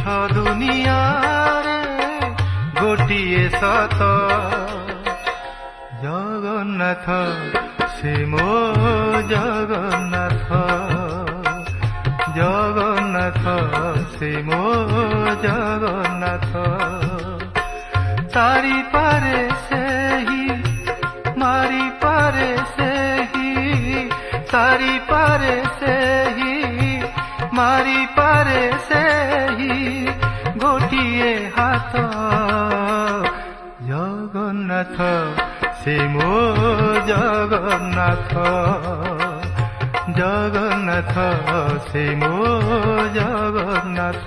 दुनियारे गोटिए सत जगन्नाथ से मो जगन्नाथ जगन्नाथ से मो जगन्नाथ तारी पारे से ही मारी पारे से ही तारी पारे से ही मारी पारे से ही गोटिए हाथ जगन्नाथ से मो जगन्नाथ जगन्नाथ से मो जगन्नाथ।